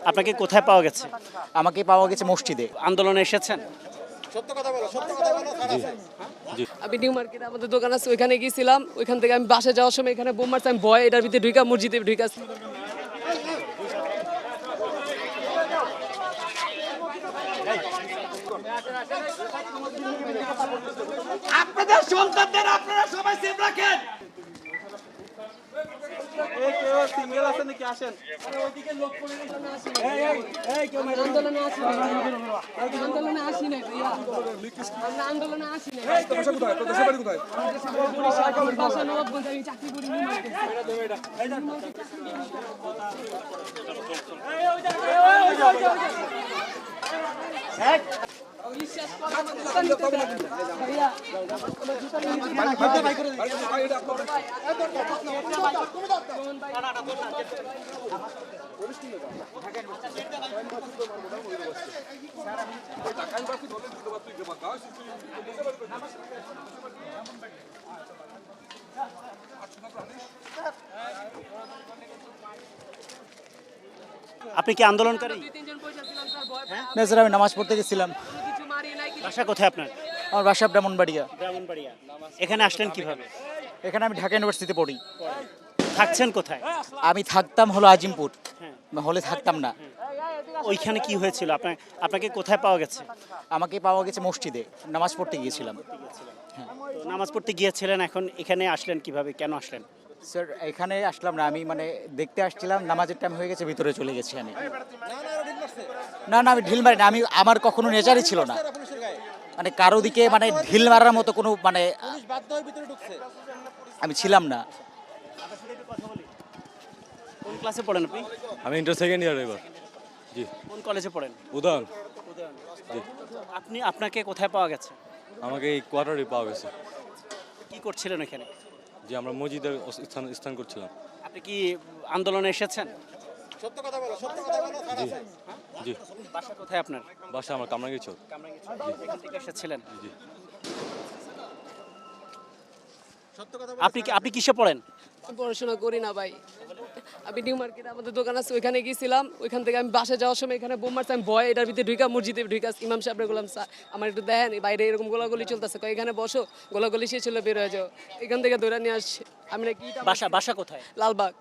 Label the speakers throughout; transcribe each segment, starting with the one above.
Speaker 1: আপনাকে কোথায় পাওয়া গেছে?
Speaker 2: আমাকে পাওয়া গেছে মসজিদে।
Speaker 1: আন্দোলনে এসেছেন?
Speaker 3: আমি নিউ মার্কেটে আমাদের দোকান আছে, ওইখানে গিয়েছিলাম। ওইখান থেকে আমি বাসে যাওয়ার সময় এখানে বোম মারছে, আমি ভয় এটার ভিতরে ঢুকা মসজিদে ঢুকাছি।
Speaker 4: আপনাদের সন্তানদের আপনারা সবাই সেফ রাখেন।
Speaker 1: সিঙ্গেল আছে নাকি? আসেন।
Speaker 3: আন্দোলনে আসি নাই, আন্দোলনে আসি নাই ভাইয়া, আমরা আন্দোলনে আসি নাই। বাসা নবাবগঞ্জ, আমি চাকরি করি নিউ মার্কেটে। বিশ্বাস করো আমার দোকান নিতে দেন। ভাইয়া
Speaker 1: আপনি কি আন্দোলনকারী?
Speaker 3: দুই তিনজন পয়সা ছিলাম স্যার, ভয় পায়।
Speaker 2: না স্যার, আমি নামাজ পড়তে গেছিলাম।
Speaker 3: কিছু মারি নাই, কিছু
Speaker 1: বাসা কোথায় আপনার?
Speaker 2: আমার বাসা ব্রাহ্মণবাড়িয়া।
Speaker 1: ব্রাহ্মণবাড়িয়া। এখানে আসলেন কিভাবে?
Speaker 2: এখানে আমি ঢাকা ইউনিভার্সিটিতে পড়ি।
Speaker 1: থাকছেন কোথায়?
Speaker 2: আমি থাকতাম হলো আজিমপুর, হলে থাকতাম না।
Speaker 1: ওইখানে কি হয়েছিল? আপনাকে কোথায় পাওয়া গেছে?
Speaker 2: আমাকে পাওয়া গেছে মসজিদে, নামাজ পড়তে গিয়েছিলাম।
Speaker 1: তো নামাজ পড়তে গিয়েছিলেন, এখন এখানে আসলেন কিভাবে? কেন আসলেন?
Speaker 2: স্যার এখানে আসলাম না, আমি মানে দেখতে আসছিলাম, নামাজের টাইম হয়ে গেছে, ভিতরে চলে গেছি আমি। না না, আমি ঢিল মারি না, আমার কখনো নেচারই ছিল না মানে কারো দিকে মানে ঢিল মারার মতো কোনো মানে আমি ছিলাম না।
Speaker 1: কোন ক্লাসে পড়েন আপনি?
Speaker 5: আমি ইন্টার সেকেন্ড ইয়ার এবার। জি।
Speaker 1: কোন কলেজে পড়েন?
Speaker 5: উদাহরণ জি।
Speaker 1: আপনাকে কোথায় পাওয়া গেছে?
Speaker 5: আমাকে এই কোয়ার্টারে পাওয়া গেছে।
Speaker 1: কি করছিলেন এখানে?
Speaker 5: যে আমরা মসজিদের স্থান করছিলাম।
Speaker 1: আপনি কি আন্দোলনে এসেছেন?
Speaker 5: জি জি।
Speaker 1: বাসা কোথায় আপনার?
Speaker 5: বাসা আমার কামরাঙ্গীর চর।
Speaker 1: এখান থেকে এসেছিলেন?
Speaker 5: জি।
Speaker 1: আপনি কিসে পড়েন?
Speaker 3: আমি পড়াশোনা করি না ভাই। আমি নিউ মার্কেটে আমাদের দোকান আছে, ওইখানে গিয়েছিলাম। ওইখান থেকে আমি বাসে যাওয়ার সময় এখানে বোম মারছে, আমি ভয় এটার ভিতরে ঢুকা মসজিদে ঢুকাছি। ইমাম সাহেব বললাম, স্যার আমার একটু দেখেন, বাইরে এরকম গোলাগুলি চলতেছে, এখানে বসো, গোলাগুলি শেষ হলে বের হয়ে যাও। এখান থেকে ধরে নিয়ে আসছে। আমি নাকি
Speaker 1: বাসা কোথায়?
Speaker 3: লালবাগ,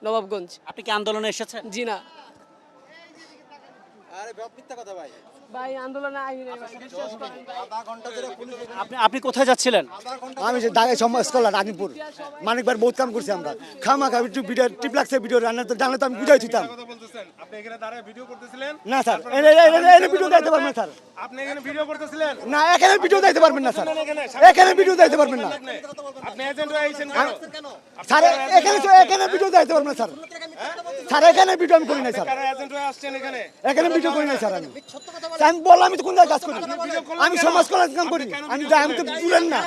Speaker 3: নবাবগঞ্জ।
Speaker 1: আপনি কি আন্দোলনে এসেছেন?
Speaker 3: জি না ভাই, আন্দোলনে আইনি নাই ভাই, বিশ্বাস করেন ভাই।
Speaker 1: আপনি কোথায় যাচ্ছিলেন?
Speaker 6: আমি যে ঢাকা সমাজ কল্যাণ আজিমপুর মানিকবার বহুত কাম করছি আমরা। খামা খাবি একটু ভিডিও টিপ লাগছে, ভিডিও রান্না তো জানলে তো আমি বুঝাই দিতাম।
Speaker 7: আপনি এখানে দাঁড়ায় ভিডিও করতেছিলেন?
Speaker 6: না স্যার, এনে ভিডিও দিতে পারবেন স্যার?
Speaker 7: আপনি এখানে ভিডিও করতেছিলেন?
Speaker 6: না, এখানে ভিডিও দিতে পারবেন না স্যার, এখানে ভিডিও দিতে পারবেন না
Speaker 7: আপনি এজেন্ট হয়ে আইছেন কেন?
Speaker 6: স্যার। এখানে ভিডিও দিতে পারবেন না স্যার। স্যার এখানে ভিডিও আমি করি নাই স্যার,
Speaker 7: কারা এজেন্ট হয়ে আসছেন এখানে?
Speaker 6: এখানে ভিডিও করি নাই স্যার। আমি বললাম আমি তো কোন জায়গায় কাজ করি, আমি সমাজ কল্যাণ কাম করি। আমি তো বলেন না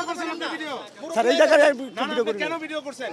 Speaker 7: ভিডিও
Speaker 6: স্যার, এই জায়গায় ভিডিও করি না।
Speaker 7: কেন ভিডিও করছেন?